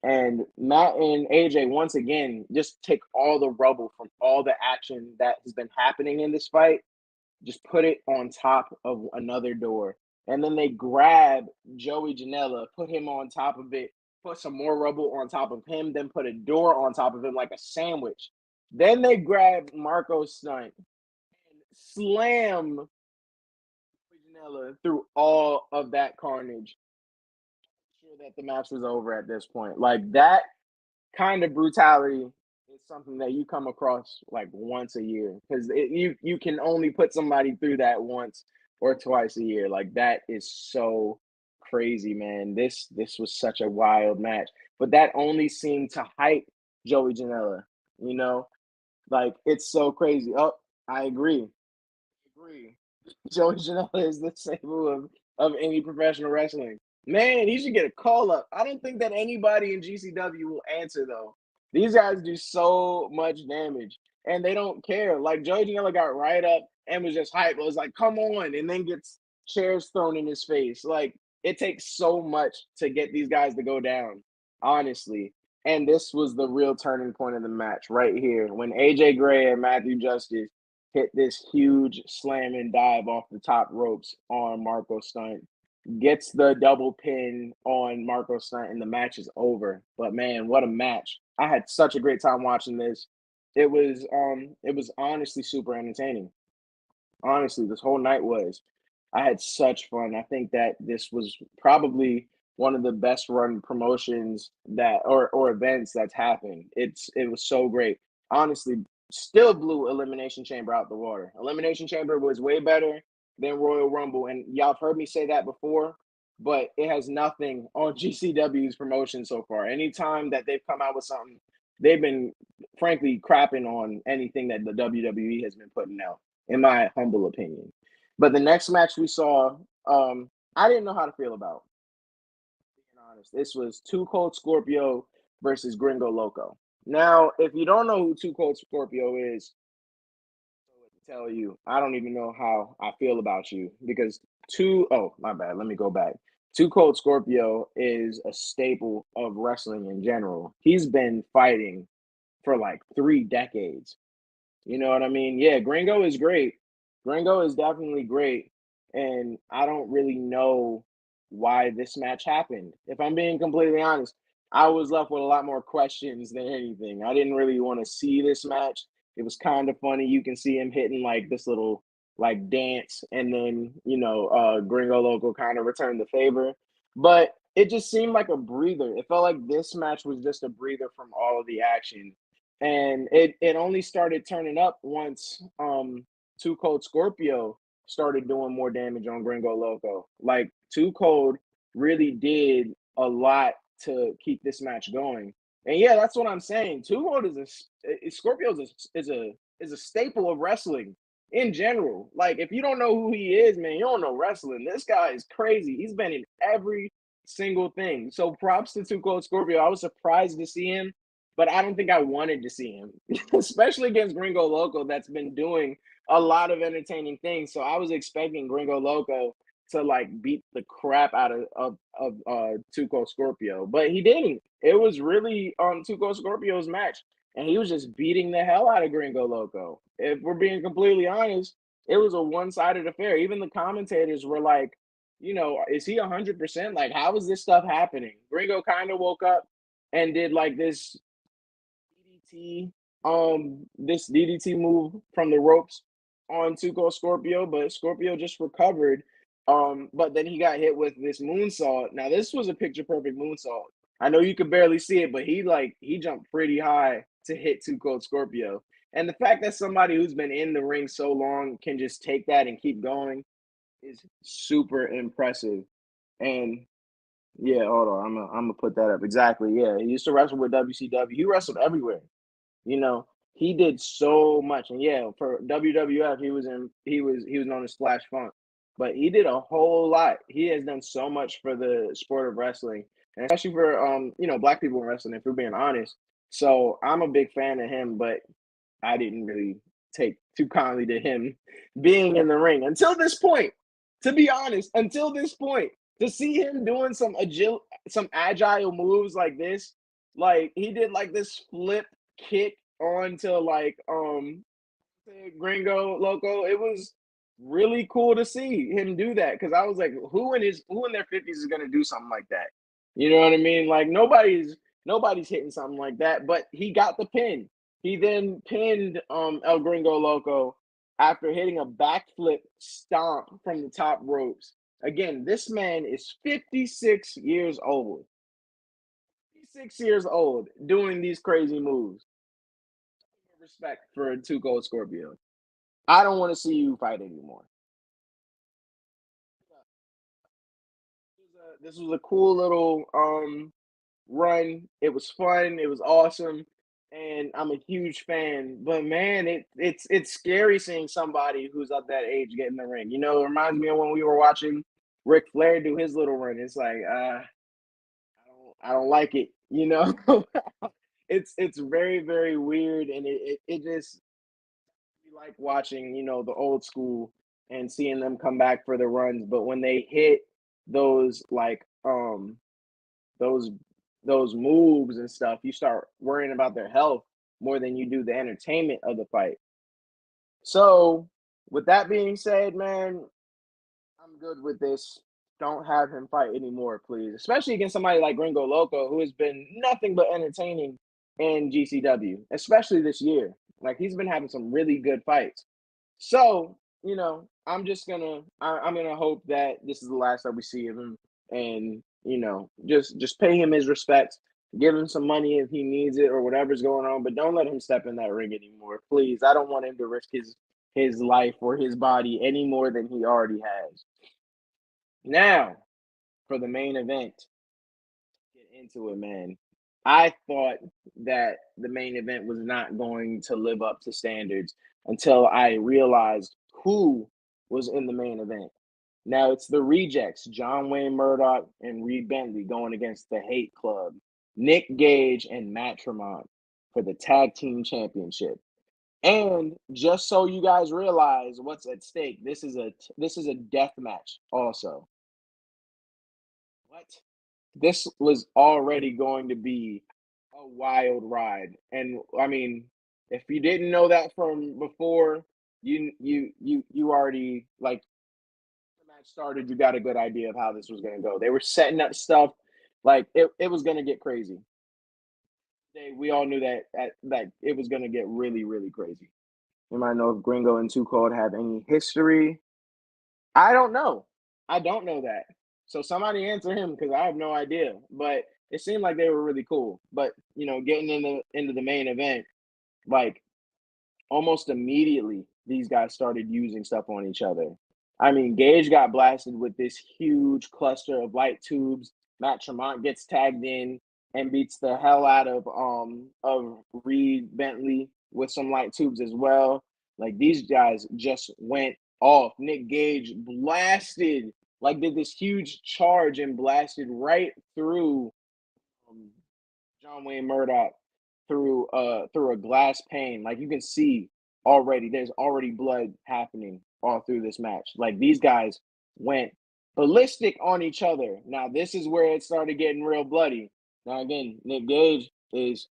And Matt and AJ once again just take all the rubble from all the action that has been happening in this fight, just put it on top of another door. And then they grab Joey Janela, put him on top of it, put some more rubble on top of him, then put a door on top of him like a sandwich. Then they grab Marco's stunt and slam Janela through all of that carnage. Sure that the match was over at this point. Like that kind of brutality is something that you come across like once a year because you can only put somebody through that once or twice a year. Like that is so crazy, man. This was such a wild match, but that only seemed to hype Joey Janela. You know, like it's so crazy. Oh, I agree. Agree. Joey Janela is the staple of any professional wrestling. Man, he should get a call up. I don't think that anybody in GCW will answer though. These guys do so much damage and they don't care. Like Joey Janela got right up and was just hype. It was like, come on, and then gets chairs thrown in his face. Like it takes so much to get these guys to go down, honestly. And this was the real turning point of the match right here when AJ Gray and Matthew Justice hit this huge slam and dive off the top ropes on Marco Stunt, gets the double pin on Marco Stunt, and the match is over. But man, what a match. I had such a great time watching this. It was honestly super entertaining. Honestly, this whole night was. I had such fun. I think that this was probably one of the best run promotions that or events that's happened. It was so great. Honestly, still blew Elimination Chamber out the water. Elimination Chamber was way better than Royal Rumble, and y'all have heard me say that before, but it has nothing on GCW's promotion so far. Anytime that they've come out with something, they've been frankly crapping on anything that the WWE has been putting out, in my humble opinion. But the next match we saw, I didn't know how to feel about. Being honest, this was Too Cold Scorpio versus Gringo Loco. Now, if you don't know who Too Cold Scorpio is, tell you, I don't even know how I feel about you because oh, my bad. Let me go back. Too Cold Scorpio is a staple of wrestling in general. He's been fighting for like 3 decades. You know what I mean? Yeah, Gringo is great. Gringo is definitely great. And I don't really know why this match happened. If I'm being completely honest, I was left with a lot more questions than anything. I didn't really want to see this match. It was kind of funny. You can see him hitting like this little like dance, and then Gringo Loco kind of returned the favor. But it just seemed like a breather. It felt like this match was just a breather from all of the action, and it only started turning up once Too Cold Scorpio started doing more damage on Gringo Loco. Like Too Cold really did a lot to keep this match going. And yeah, that's what I'm saying. Too Cold Scorpio is a staple of wrestling in general. Like if you don't know who he is, man, you don't know wrestling. This guy is crazy. He's been in every single thing. So props to Too Cold Scorpio. I was surprised to see him, but I don't think I wanted to see him, especially against Gringo Loco, that's been doing a lot of entertaining things. So I was expecting Gringo Loco to like beat the crap out of Too Cold Scorpio, but he didn't. It was really Too Cold Scorpio's match, and he was just beating the hell out of Gringo Loco. If we're being completely honest, it was a one-sided affair. Even the commentators were like, is he 100%? Like, how is this stuff happening? Gringo kind of woke up and did like DDT, this DDT move from the ropes on Too Cold Scorpio, but Scorpio just recovered. But then he got hit with this moonsault. Now this was a picture perfect moonsault. I know you could barely see it, but he jumped pretty high to hit Too Cold Scorpio. And the fact that somebody who's been in the ring so long can just take that and keep going is super impressive. And Yeah, hold on. I'm gonna put that up. Exactly. Yeah, he used to wrestle with WCW. He wrestled everywhere. You know, he did so much, and yeah, for WWF, he was known as Splash Funk, but he did a whole lot. He has done so much for the sport of wrestling, and especially for black people in wrestling. If we're being honest, so I'm a big fan of him, but I didn't really take too kindly to him being in the ring until this point. To be honest, until this point, to see him doing some agile moves like this, like he did like this flip kick onto Gringo Loco. It was really cool to see him do that because I was like, who in their 50s is gonna do something like that? You know what I mean? Like nobody's hitting something like that, but he got the pin. He then pinned El Gringo Loco after hitting a backflip stomp from the top ropes. Again, this man is 56 years old. 56 years old doing these crazy moves. Respect for Two Cold Scorpio. I don't want to see you fight anymore. This was a cool little run. It was fun. It was awesome, and I'm a huge fan. But man, it's scary seeing somebody who's of that age get in the ring. You know, it reminds me of when we were watching Ric Flair do his little run. It's like I don't like it. You know, it's very very weird, and it just like watching the old school and seeing them come back for the runs. But when they hit those those those moves and stuff, you start worrying about their health more than you do the entertainment of the fight. So, with that being said, man, I'm good with this. Don't have him fight anymore, please. Especially against somebody like Gringo Loco, who has been nothing but entertaining in GCW, especially this year. Like he's been having some really good fights. So, I'm gonna hope that this is the last that we see of him, and just pay him his respects, give him some money if he needs it or whatever's going on, but don't let him step in that ring anymore, please. I don't want him to risk his life or his body any more than he already has. Now, for the main event, get into it, man. I thought that the main event was not going to live up to standards until I realized who was in the main event. Now it's the rejects, John Wayne Murdoch and Reed Bentley going against the Hate Club, Nick Gage and Matt Tremont for the tag team championship. And just so you guys realize what's at stake, this is a death match also. What? This was already going to be a wild ride. And I mean, if you didn't know that from before, you already like the match started, you got a good idea of how this was gonna go. They were setting up stuff like it was gonna get crazy. We all knew that it was gonna get really, really crazy. You might know if Gringo and Too Cold have any history. I don't know. I don't know that. So somebody answer him because I have no idea. But it seemed like they were really cool. But getting into the main event, like almost immediately, these guys started using stuff on each other. I mean, Gage got blasted with this huge cluster of light tubes. Matt Tremont gets tagged in and beats the hell out of Reed Bentley with some light tubes as well. Like these guys just went off. Nick Gage blasted, like did this huge charge and blasted right through um, John Wayne Murdoch through a glass pane. Like you can see already, there's already blood happening all through this match. Like these guys went ballistic on each other. Now this is where it started getting real bloody. Now again, Nick Gage is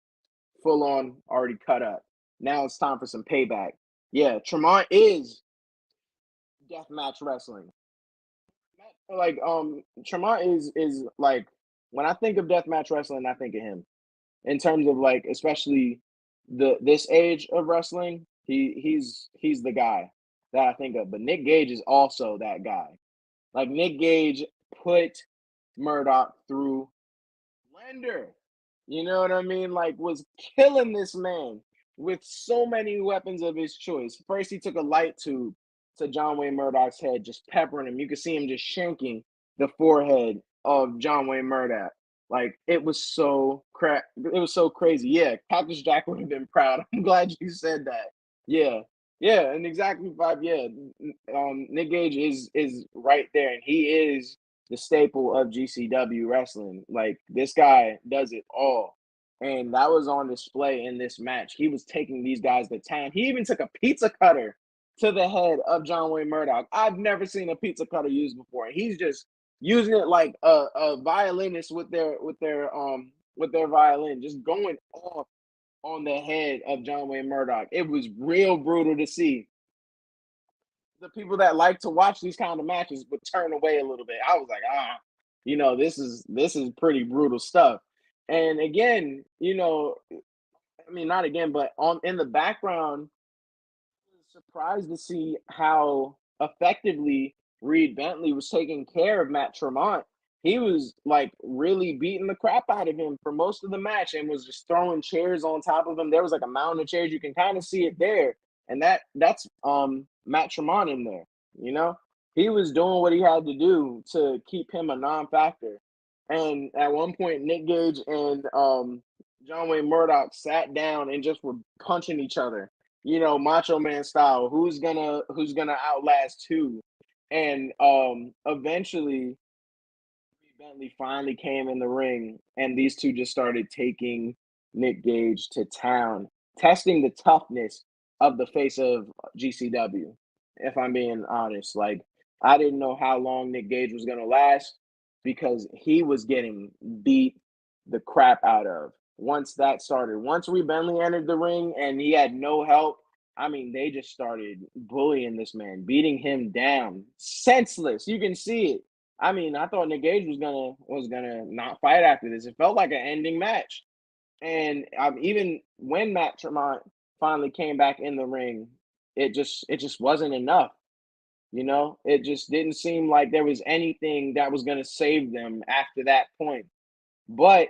full on already cut up. Now it's time for some payback. Yeah, Tremont is deathmatch wrestling. Like Tremont is like when I think of deathmatch wrestling, I think of him in terms of like especially this age of wrestling. He's the guy that I think of. But Nick Gage is also that guy. Like Nick Gage put Murdoch through blender. You know what I mean? Like was killing this man with so many weapons of his choice. First, he took a light tube to John Wayne Murdoch's head, just peppering him. You could see him just shanking the forehead of John Wayne Murdoch. Like it was so it was so crazy. Yeah, Cactus Jack would have been proud. I'm glad you said that. Yeah. Yeah, and exactly 5. Yeah, Nick Gage is right there, and he is the staple of GCW wrestling. Like this guy does it all, and that was on display in this match. He was taking these guys to town. He even took a pizza cutter to the head of John Wayne Murdoch. I've never seen a pizza cutter used before. And he's just using it like a violinist with their violin, just going off on the head of John Wayne Murdoch. It was real brutal to see. The people that like to watch these kind of matches would turn away a little bit. I was like, this is pretty brutal stuff. And again, I mean, not again, but on in the background, surprised to see how effectively Reed Bentley was taking care of Matt Tremont. He was like really beating the crap out of him for most of the match and was just throwing chairs on top of him. There was like a mountain of chairs. You can kind of see it there. And that's Matt Tremont in there, you know? He was doing what he had to do to keep him a non-factor. And at one point, Nick Gage and John Wayne Murdoch sat down and just were punching each other, Macho Man style. Who's gonna outlast who? And eventually Bentley finally came in the ring, and these two just started taking Nick Gage to town, testing the toughness of the face of GCW. If I'm being honest, like I didn't know how long Nick Gage was gonna last because he was getting beat the crap out of. Once that started, once Reed Bentley entered the ring and he had no help, I mean, they just started bullying this man, beating him down, senseless. You can see it. I mean, I thought Nick Gage was gonna not fight after this. It felt like an ending match. And even when Matt Tremont finally came back in the ring, it just wasn't enough. It just didn't seem like there was anything that was gonna save them after that point. But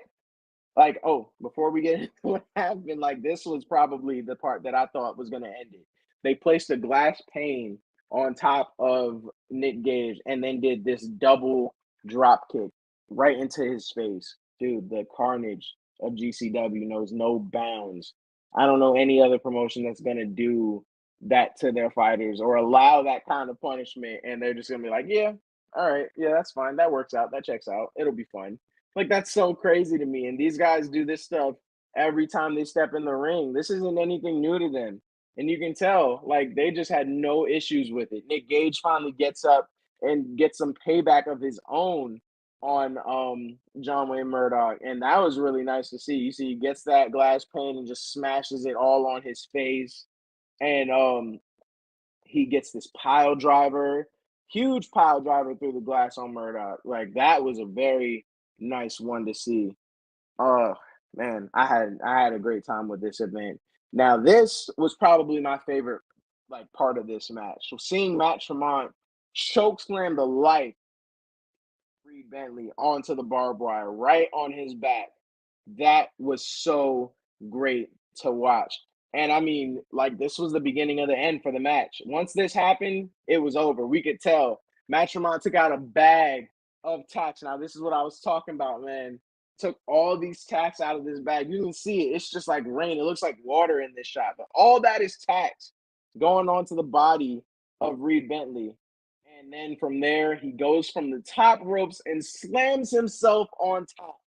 like, oh, before we get into what happened, like this was probably the part that I thought was gonna end it. They placed a glass pane on top of Nick Gage and then did this double drop kick right into his face. Dude, the carnage of GCW knows no bounds. I don't know any other promotion that's gonna do that to their fighters or allow that kind of punishment, and they're just gonna be like, yeah, all right, yeah, that's fine. That works out. That checks out. It'll be fun. Like that's so crazy to me. And these guys do this stuff every time they step in the ring. This isn't anything new to them. And you can tell, like, they just had no issues with it. Nick Gage finally gets up and gets some payback of his own on John Wayne Murdoch. And that was really nice to see. You see, he gets that glass pane and just smashes it all on his face. And he gets this pile driver, huge pile driver through the glass on Murdoch. Like that was a very nice one to see. Oh man, I had a great time with this event. Now this was probably my favorite like part of this match. So seeing Matt Tremont choke slam the life Reed Bentley onto the barbed wire right on his back. That was so great to watch. And I mean, like this was the beginning of the end for the match. Once this happened, it was over. We could tell. Matt Tremont took out a bag of tacks. Now, this is what I was talking about, man. Took all these tacks out of this bag. You can see it. It's just like rain. It looks like water in this shot. But all that is tacks going onto the body of Reed Bentley. And then from there, he goes from the top ropes and slams himself on top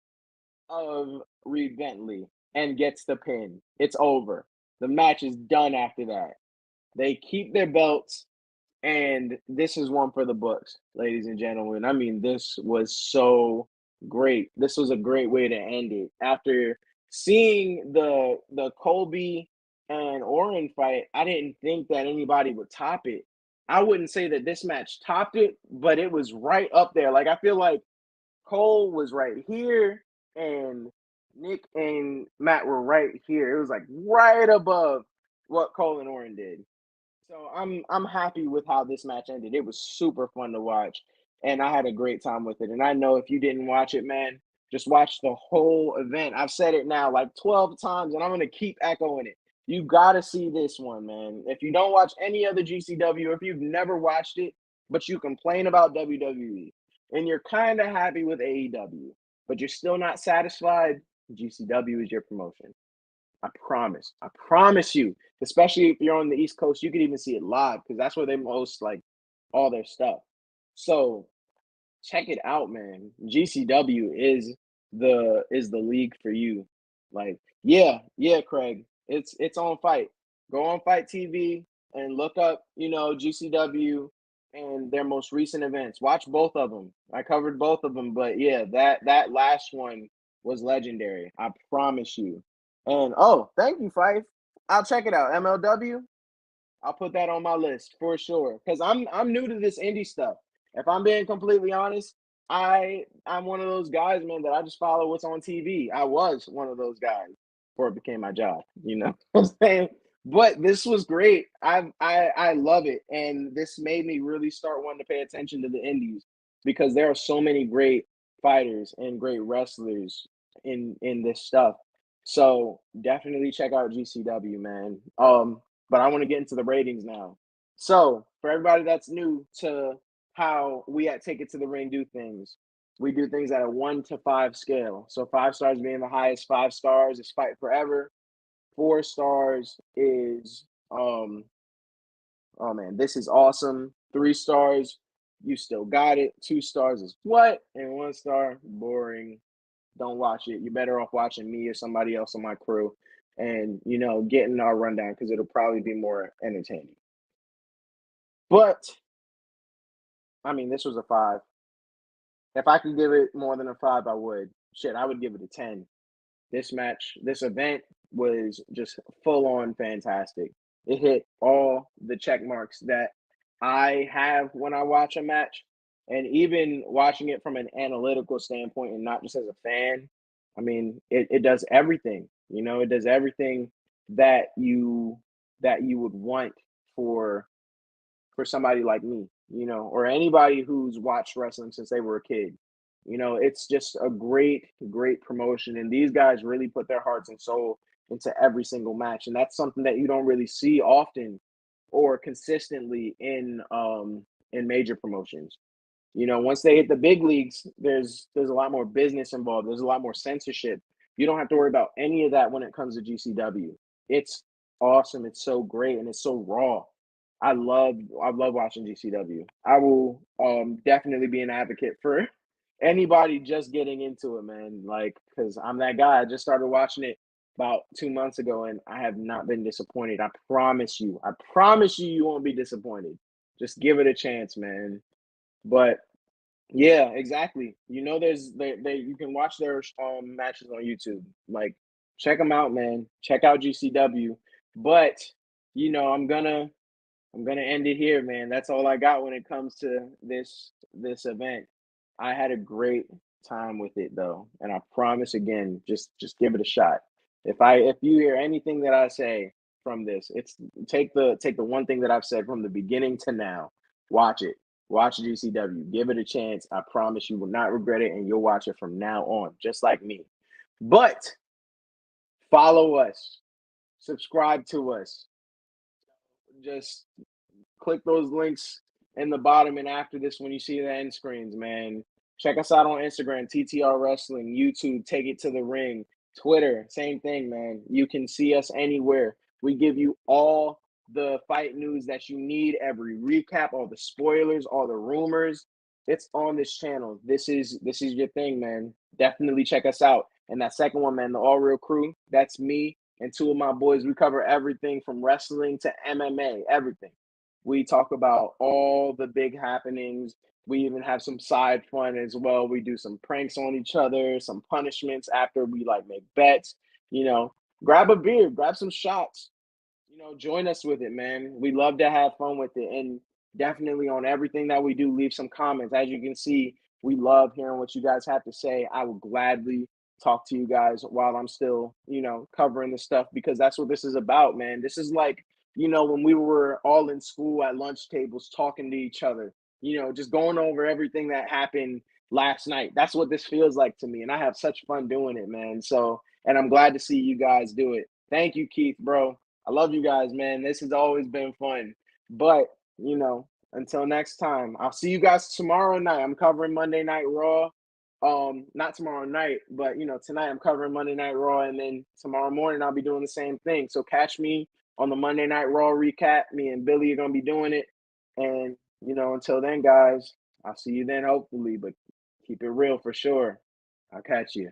of Reed Bentley and gets the pin. It's over. The match is done after that. They keep their belts, and this is one for the books, ladies and gentlemen. I mean, this was so great. This was a great way to end it. After seeing the Colby and Orin fight, I didn't think that anybody would top it. I wouldn't say that this match topped it, but it was right up there. Like I feel like Cole was right here, and Nick and Matt were right here. It was like right above what Cole and Orin did. So I'm happy with how this match ended. It was super fun to watch, and I had a great time with it. And I know if you didn't watch it, man, just watch the whole event. I've said it now like 12 times, and I'm gonna keep echoing it. You gotta see this one, man. If you don't watch any other GCW, if you've never watched it, but you complain about WWE, and you're kind of happy with AEW, but you're still not satisfied, GCW is your promotion. I promise. I promise you. Especially if you're on the East Coast, you can even see it live because that's where they most like all their stuff. So check it out, man. GCW is the league for you. Like, yeah, Craig. It's on Fight. Go on Fight TV and look up, GCW and their most recent events. Watch both of them. I covered both of them, but yeah, that last one was legendary. I promise you. And oh, thank you, Fife. I'll check it out. MLW. I'll put that on my list for sure because I'm new to this indie stuff. If I'm being completely honest, I'm one of those guys, man, that I just follow what's on TV. I was one of those guys before it became my job. You know what I'm saying? But this was great. I love it, and this made me really start wanting to pay attention to the indies because there are so many great fighters and great wrestlers in this stuff. So definitely check out GCW, man. But I want to get into the ratings now. So for everybody that's new to how we at Take It to the Ring do things, we do things at a 1 to 5 scale. So 5 stars being the highest, 5 stars is fight forever. 4 stars is oh man, this is awesome. 3 stars, you still got it. 2 stars is what? And 1 star, boring. Don't watch it. You're better off watching me or somebody else on my crew and, getting our rundown because it'll probably be more entertaining. But, I mean, this was a 5. If I could give it more than a 5, I would. Shit, I would give it a 10. This event was just full on fantastic. It hit all the check marks that I have when I watch a match. And even watching it from an analytical standpoint and not just as a fan, I mean, it does everything. It does everything that you would want for somebody like me, or anybody who's watched wrestling since they were a kid. It's just a great, great promotion. And these guys really put their hearts and soul into every single match. And that's something that you don't really see often or consistently in major promotions. Once they hit the big leagues, there's a lot more business involved. There's a lot more censorship. You don't have to worry about any of that when it comes to GCW. It's awesome. It's so great and it's so raw. I love watching GCW. I will definitely be an advocate for anybody just getting into it, man. Like, because I'm that guy. I just started watching it about 2 months ago, and I have not been disappointed. I promise you. I promise you, you won't be disappointed. Just give it a chance, man. But yeah, exactly. There's they you can watch their matches on YouTube. Like, check them out, man. Check out GCW. But I'm gonna end it here, man. That's all I got when it comes to this event. I had a great time with it though, and I promise again, just give it a shot. If you hear anything that I say from this, it's take the one thing that I've said from the beginning to now. Watch it. Watch GCW. Give it a chance. I promise you will not regret it, and you'll watch it from now on, just like me. But follow us, subscribe to us. Just click those links in the bottom and after this when you see the end screens, man. Check us out on Instagram, TTR Wrestling, YouTube, Take It to the Ring, Twitter, same thing, man. You can see us anywhere. We give you all the fight news that you need, every recap, all the spoilers, all the rumors. It's on this channel. This is your thing, man. Definitely check us out. And that second one, man, the All Real Crew, that's me and 2 of my boys. We cover everything from wrestling to MMA, everything. We talk about all the big happenings. We even have some side fun as well. We do some pranks on each other, some punishments after we like make bets. You know, grab a beer, grab some shots. Join us with it, man. We love to have fun with it. And definitely on everything that we do, leave some comments. As you can see, we love hearing what you guys have to say. I will gladly talk to you guys while I'm still, covering the stuff because that's what this is about, man. This is like, when we were all in school at lunch tables talking to each other, just going over everything that happened last night. That's what this feels like to me. And I have such fun doing it, man. So, and I'm glad to see you guys do it. Thank you, Keith, bro. I love you guys, man. This has always been fun. But, Until next time, I'll see you guys tomorrow night. I'm covering Monday Night Raw. Not tomorrow night, but tonight I'm covering Monday Night Raw, and then tomorrow morning I'll be doing the same thing. So catch me on the Monday Night Raw recap. Me and Billy are gonna be doing it. And until then, guys, I'll see you then, hopefully. But keep it real for sure. I'll catch you.